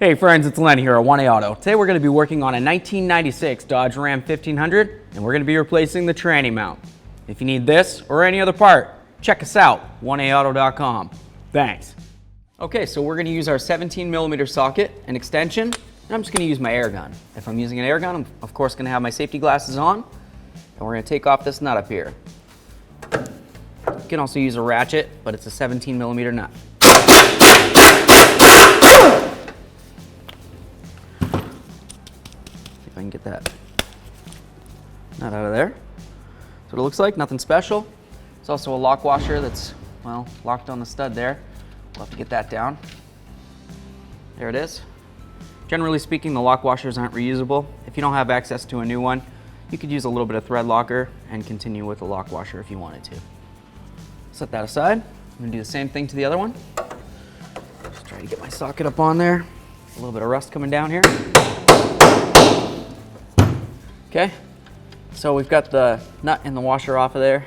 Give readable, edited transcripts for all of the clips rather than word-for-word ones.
Hey friends, it's Len here at 1A Auto. Today we're going to be working on a 1996 Dodge Ram 1500 and we're going to be replacing the tranny mount. If you need this or any other part, check us out, 1AAuto.com. Thanks. Okay, so we're going to use our 17mm socket and extension, and I'm just going to use my air gun. If I'm using an air gun, I'm of course going to have my safety glasses on, and we're going to take off this nut up here. You can also use a ratchet, but it's a 17mm nut. I can get that nut out of there. That's what it looks like, nothing special. There's also a lock washer that's, well, locked on the stud there. We'll have to get that down. There it is. Generally speaking, the lock washers aren't reusable. If you don't have access to a new one, you could use a little bit of thread locker and continue with the lock washer if you wanted to. Set that aside. I'm gonna do the same thing to the other one. Just try to get my socket up on there. A little bit of rust coming down here. Okay, so we've got the nut and the washer off of there,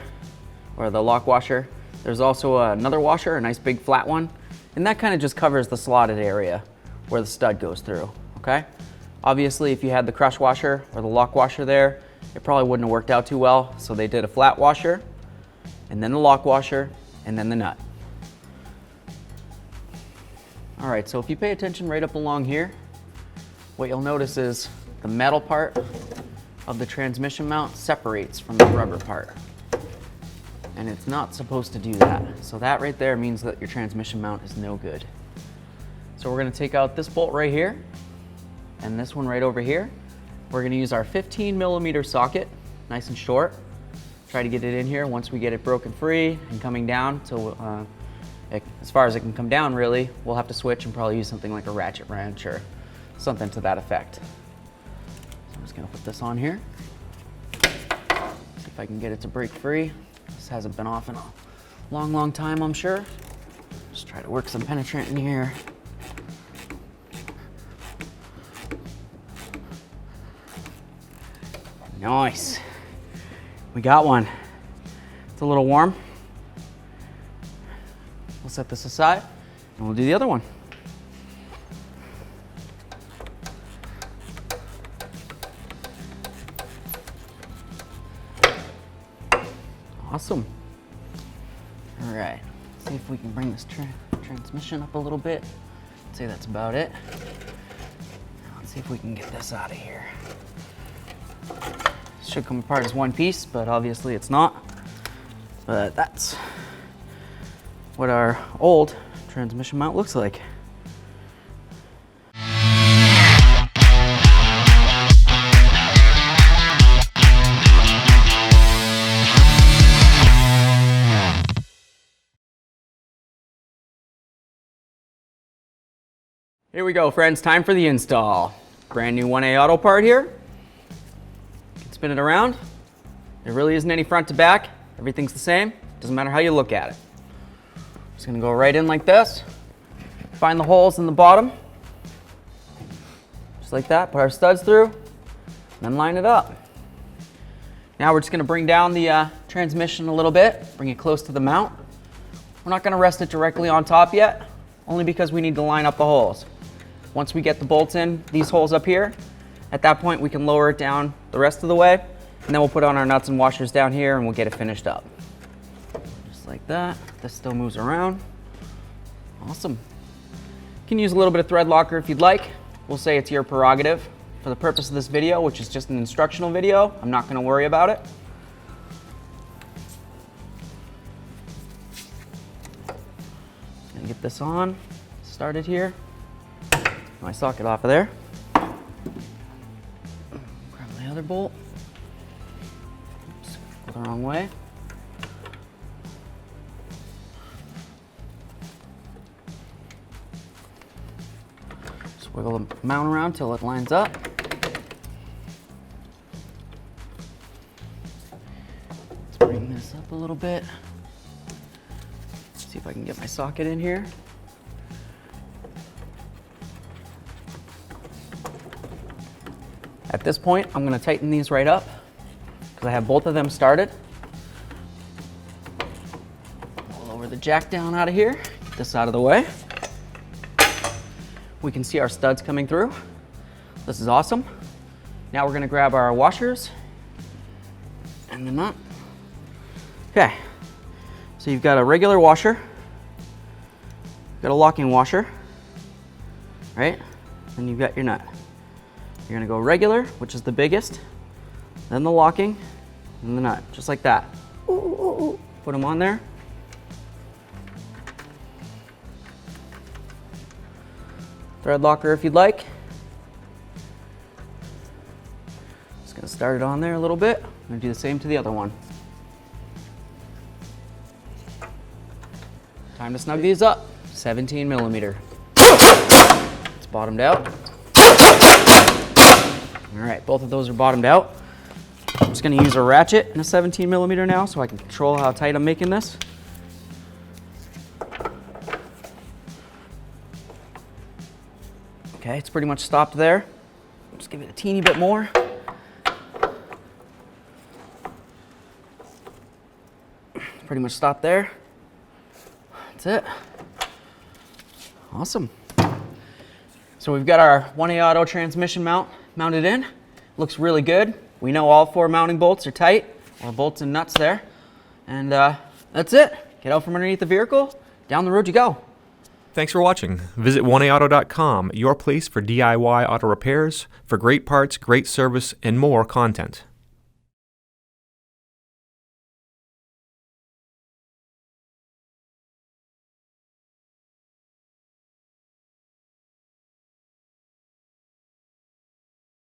or the lock washer. There's also another washer, a nice big flat one, and that kind of just covers the slotted area where the stud goes through, okay? Obviously, if you had the crush washer or the lock washer there, it probably wouldn't have worked out too well, so they did a flat washer, and then the lock washer, and then the nut. All right, so if you pay attention right up along here, what you'll notice is the metal part of the transmission mount separates from the rubber part. And it's not supposed to do that. So that right there means that your transmission mount is no good. So we're gonna take out this bolt right here and this one right over here. We're gonna use our 15mm socket, nice and short. Try to get it in here. Once we get it broken free and coming down, so as far as it can come down really, we'll have to switch and probably use something like a ratchet wrench or something to that effect. I'm just gonna put this on here. See if I can get it to break free. This hasn't been off in a long, long time, I'm sure. Just try to work some penetrant in here. Nice. We got one. It's a little warm. We'll set this aside and we'll do the other one. Awesome. All right, see if we can bring this transmission up a little bit. I'd say that's about it. Let's see if we can get this out of here. This should come apart as one piece, but obviously it's not. But that's what our old transmission mount looks like. Here we go, friends, time for the install. Brand new 1A Auto part here. You can spin it around. There really isn't any front to back. Everything's the same. Doesn't matter how you look at it. Just gonna go right in like this. Find the holes in the bottom. Just like that, put our studs through, and then line it up. Now we're just gonna bring down the transmission a little bit, bring it close to the mount. We're not gonna rest it directly on top yet, only because we need to line up the holes. Once we get the bolts in these holes up here, at that point we can lower it down the rest of the way, and then we'll put on our nuts and washers down here and we'll get it finished up. Just like that. This still moves around. Awesome. You can use a little bit of thread locker if you'd like. We'll say it's your prerogative. For the purpose of this video, which is just an instructional video, I'm not gonna worry about it. Gonna get this on, started here. My socket off of there. Grab my other bolt. Oops, go the wrong way. Just wiggle the mount around till it lines up. Let's bring this up a little bit. See if I can get my socket in here. At this point, I'm going to tighten these right up because I have both of them started. We'll lower the jack down out of here, get this out of the way. we can see our studs coming through. This is awesome. Now we're gonna grab our washers and the nut. Okay, so you've got a regular washer, got a locking washer, right? And you've got your nut. You're gonna go regular, which is the biggest, then the locking, and the nut, just like that. Ooh, ooh, ooh. Put them on there. Thread locker if you'd like. Just gonna start it on there a little bit. I'm gonna do the same to the other one. Time to snug these up. 17 millimeter. It's bottomed out. All right, both of those are bottomed out. I'm just gonna use a ratchet and a 17 millimeter now so I can control how tight I'm making this. Okay, it's pretty much stopped there. Just give it a teeny bit more. Pretty much stopped there. That's it. Awesome. So we've got our 1A auto transmission mounted in. Looks really good. We know all 4 mounting bolts are tight, or bolts and nuts there. And that's it. Get out from underneath the vehicle, down the road you go. Thanks for watching. Visit 1AAuto.com, your place for DIY auto repairs, for great parts, great service, and more content.